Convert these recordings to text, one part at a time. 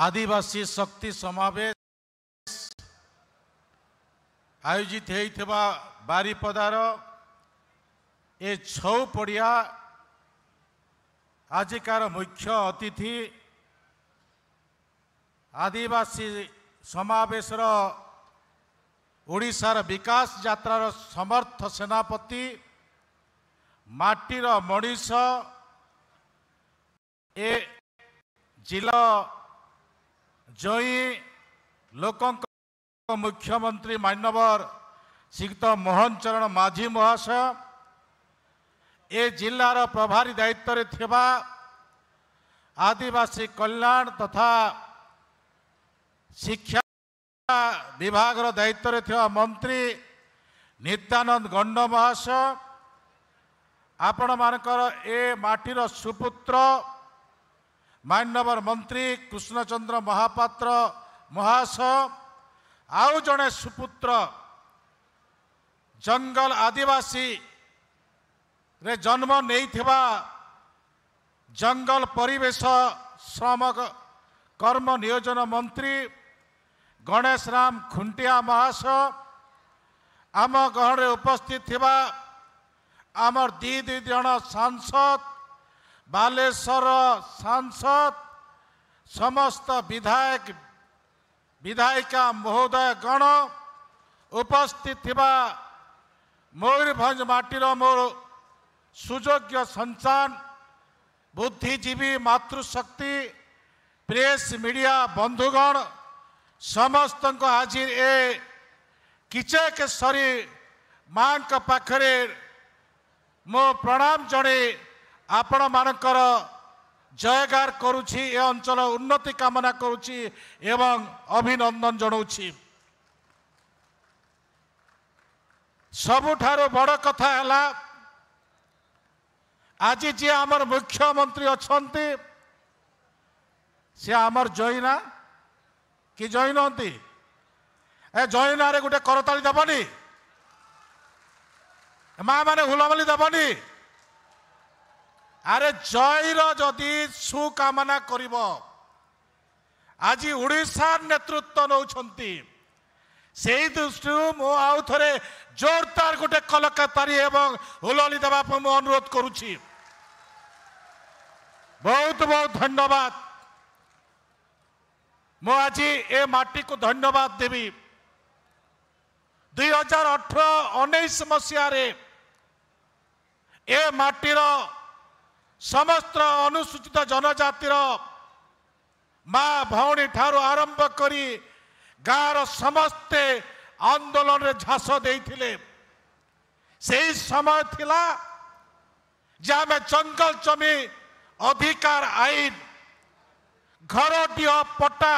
आदिवासी शक्ति समावेश आयोजित होइथिबा बारिपदार ए छौ पड़िया आजिकार मुख्य अतिथि आदिवासी समावेशर ओडिशार विकास यात्रार समर्थ सेनापति माटीर मनीष ए जिला जई लोकंक मुख्यमंत्री मान्यवर श्रीयुक्त मोहन चरण माझी महाशय ए जिलार प्रभारी दायित्व रे थिबा आदिवासी कल्याण तथा शिक्षा विभाग दायित्व रे थिबा मंत्री नित्यानंद गंड महाशय आपण मानकर ए माटीर सुपुत्र मान्यवर मंत्री कृष्णचंद्र महापात्र महाशय आउ जड़े सुपुत्र जंगल आदिवासी रे जन्म नहीं थिबा जंगल परिवेश श्रम कर्म नियोजन मंत्री गणेश राम खुंटिया महाशय आम गहन उपस्थित थिबा आमर दी जन सांसद बालेश्वर सांसद समस्त विधायक विधायिका महोदय गण उपस्थित थिबा मयूरभंज माटीर मोर सुयोग्य संचान बुद्धिजीवी मातृशक्ति प्रेस मीडिया बंधुगण समस्त आज ए किचकेश्वरी माँ पाखरे मो प्रणाम जड़े आपण मानकर जयगार करुछि ए अंचल उन्नति कामना करुछि एवं अभिनंदन जनाउछि। सबुठारो बड़ कथा है आज जी आमर मुख्यमंत्री अछंती से आमर जैना कि जैनती ए जैना रे गोटे करताली दबनी माँ माने हुलमली दबनी अरे जयर जदि सुकामना करिब आज उड़ीसा नेतृत्व नौछंती से दृष्टि मु आउ थे जोरदार गोटे कलकतारी एवं हुलली देवा मु अनुरोध करुछि। बहुत बहुत धन्यवाद मु आज ए माटी को धन्यवाद देवी 2018-19 मसीह ए माटीर समस्त अनुसूचित जनजातिर माँ भौणी ठारू आरंभ करी गाँव समस्ते आंदोलन रे झास देइथिले से समय थिला जे जंगल जमी अधिकार आईन घरटीह पट्टा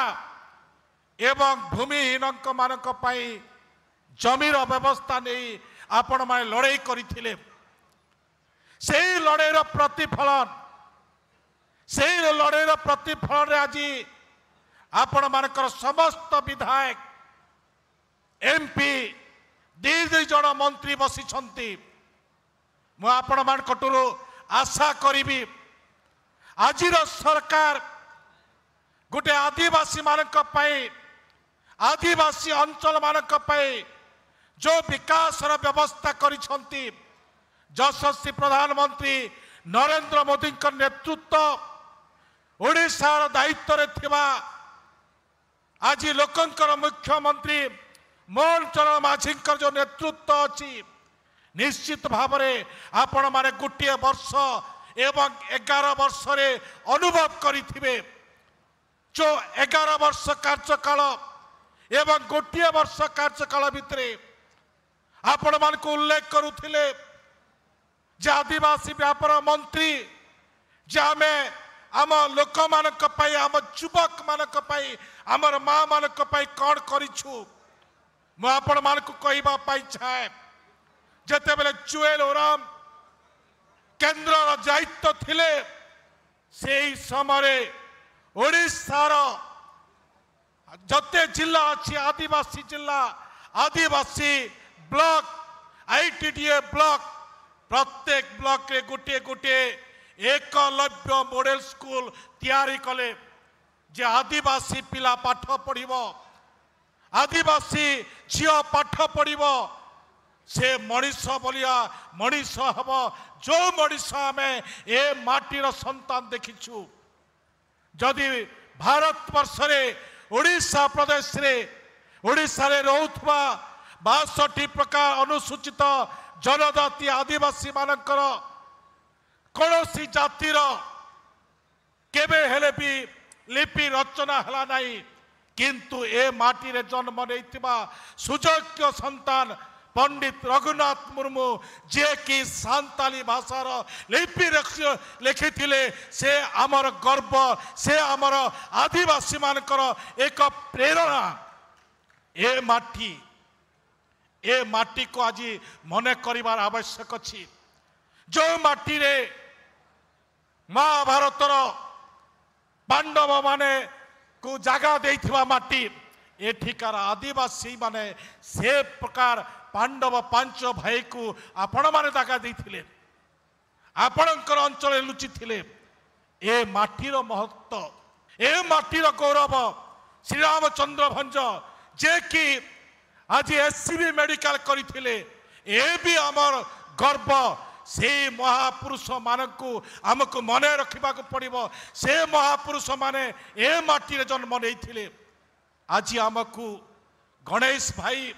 एवं भूमिहीन मानक पई जमीर व्यवस्था नहीं आपण माने लड़ाई करथिले से लड़ाईर प्रतिफलन से लड़ाईर प्रतिफलन आज आपण मानकर समस्त विधायक एमपी दी जन मंत्री बसिछंती मु आपण मानकटुरु आशा करिबी आजिर सरकार गोटे आदिवासी मानक पई आदिवासी अंचल मानक पई जो विकासर व्यवस्था करिछंती यशस्वी प्रधानमंत्री नरेंद्र मोदी नेतृत्व ओडिशार दायित्व रे थिबा आज लोकंकर मुख्यमंत्री मोहन चरण माझी जो नेतृत्व अच्छी निश्चित भाव में आपण माने गोटे वर्ष एवं 11 वर्ष रे अनुभव करिथिबे जो 11 वर्ष कार्यकाल एवं गोटे वर्ष कार्यकाल भितरे आपण मान को उल्लेख करुथिले जे आदिवासी व्यापार मंत्री जे हमें आम लोक मानक पई आम युवक मानक पई आमर माँ मानक पई कौन करिछु मु आपण मान को कहबा पई चाहे जते बेले चुएल ओराम केंद्र दायित्व थिले से समय ओडिशार जते जिला अच्छी आदिवासी जिला आदिवासी ब्लॉक आईटीडीए ब्लॉक प्रत्येक ब्लॉक रे गोटे गोटे एकलव्य मॉडल स्कूल तैयारी कले जे आदिवासी पिला पाठ पढ़िबो आदिवासी झियो पाठ पढ़िबो से मनीष बोलिया मनीष हम जो मनीष आम ए माटीर संतान देखिछु जदि भारत वर्ष ओडिशा प्रदेश रे ओडिशा रे रहउथबा 62 प्रकार अनुसूचित जनजाति आदिवासी मानकर कौनसी जातिर केबे हेले भी लिपि रचना हला नहीं किंतु ए माटी रे जन्म नैतिबा सुयोग्य संतान पंडित रघुनाथ मुर्मू जे कि सांताली भाषार लिपि लिखिथिले से आमर गर्व से आमर आदिवासी मानकर एक प्रेरणा ए माटी को आज मने करिवार आवश्यक अछि जो माटी रे महाभारतर पांडव माने को जगह देथिबा माटी एठिकार आदिवासी माने से प्रकार पांडव 5 भाई को आपण माने जगह देथिले आपणकर अंचल लुचि थिले ए माटीर महत्व ए माटीर गौरव श्री रामचंद्र भंज जे कि आज एससीबी मेडिकल करथिले ए भी आमर गर्व से महापुरुष मानकु आमको मने रखिबा को पड़िबो से महापुरुष माने ए माटी रे जन्म नैथिले आज आमको गणेश भाई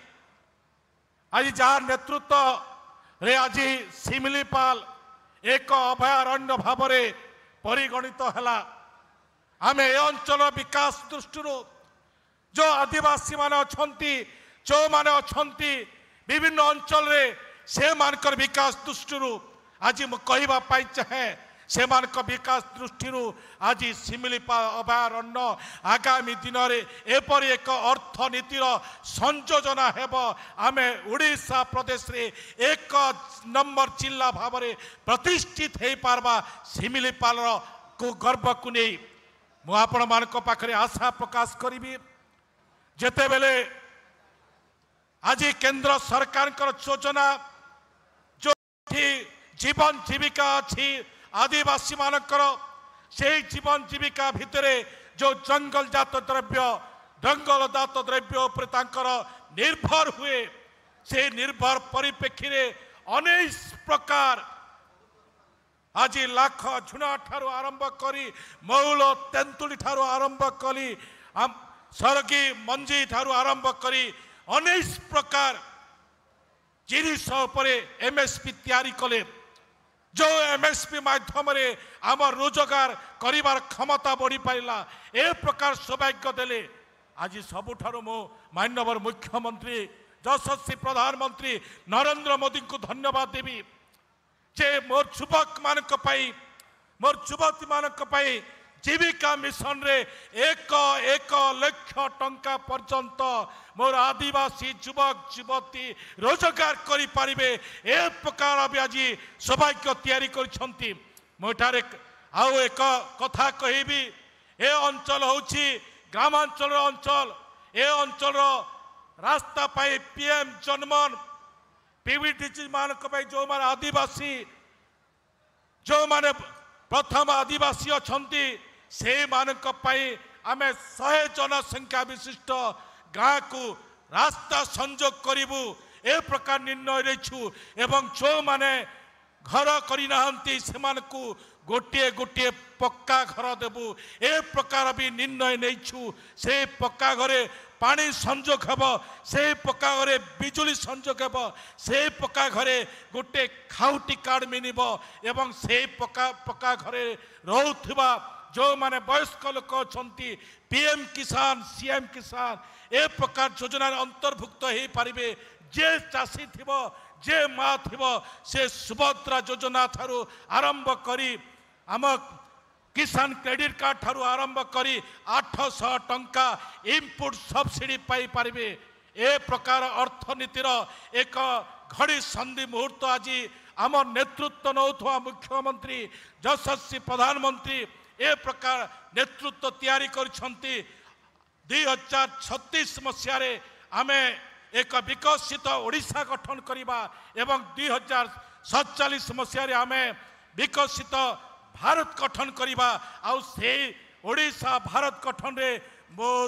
आज जार नेतृत्व रे आज सिमिलीपाल एक अभयारण्य भाव में परिगणित है आम ए अंचल विकास दृष्टि जो आदिवासी माने अछंती जो माने अछंती विभिन्न अंचल रे से मानकर विकास दृष्टि आज मु कहबा पाई चाहे से मानक विकास दृष्टि आज सिमिलीपाल अभयारण्य आगामी दिन में एपरी एक अर्थनीतिर संयोजना हेब आम ओडिशा प्रदेश रे 1 नंबर जिला भाव में प्रतिष्ठित हो पारबा सिमिलीपाल को गर्व को नहीं मुझे मानक पाखरे आशा प्रकाश करी जेते बेले आज केंद्र सरकार योजना जो जीवन जीविका अच्छी आदिवासी मानकर से जीवन जीविका भितर जो जंगल जात द्रव्य उपर तांकर निर्भर हुए से निर्भर परिप्रेक्षी रे अनेक प्रकार आज लाख झुना ठारू आरंभ करी मौल तेंतुली ठारू आरंभ करी सरगी मंजी ठारू आरंभ करी अनेक प्रकार जिनिस एमएसपी तैयारी कले जो एमएसपी माध्यम आम रोजगार करिवार क्षमता बढ़ी पारा ए प्रकार सौभाग्य देले आज सबुठारु मो माननीय मुख्यमंत्री यशस्वी प्रधानमंत्री नरेंद्र मोदी को धन्यवाद देवी जे मोर युवक मानक पाई मोर युवती मानक पाई जीविका मिशन रे 1 लाख टंका पर्यंत मोर आदिवासी युवक युवती रोजगार करि पारिबे ए प्रकार आज सौभाग्य तैयारी करछंती मोठारे आउ एक कथा कहबी ए अंचल होछि ग्रामांचल अंचल ए अंचल रास्ता पाई पीएम जनमन पीवीटीसी मानक पाई जो माने आदिवासी जो माने प्रथम आदिवासी अछंती से मानक पाई आमे 100 जनसंख्या विशिष्ट गाँ को रास्ता संजोग करिबु ए प्रकार निर्णय रहिछु एवं जो माने घर करि नाहंती से मानकु गोटे गोटे पक्का घर देबु ए प्रकार भी निर्णय नैछु से पक्का घरे पानी संजोग हेब से पक्का घरे बिजुली संजोग हेब से पक्का घरे गोटे खाउटी कार्ड मिलिब एवं से पक्का घरे रहउथिबा जो माने वयस्क लोक अछंती पीएम किसान सीएम किसान ए प्रकार योजना अंतर्भुक्त हो पारिबे जे चाषी थिबो जे माँ थिबो से सुभद्रा योजना थारू आरंभ करी आम किसान क्रेडिट कार्ड ठारू आरंभ करी 800 टंका इनपुट सब्सिडी पाई पारिबे ए प्रकार अर्थनीतिर एक घड़ी संधि मुहूर्त आज आम नेतृत्व नौथुआ मुख्यमंत्री यशस्वी प्रधानमंत्री ए प्रकार नेतृत्व तैयारी करछंती 2036 मसीह आमे एक विकसित ओडिशा गठन करिबा एवं 2047 मसीह आमे विकसित भारत गठन करिबा आउ से ओडिशा भारत गठन रे मोर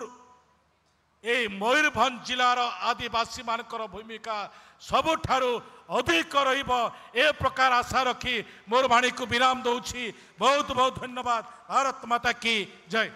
ए मयूरभंज जिलार आदिवासी मानकर भूमिका सबुठारु अधिक रहिब ए प्रकार आशा रखी मोर वाणी को विराम दउछि। बहुत बहुत धन्यवाद। भारत माता की जय।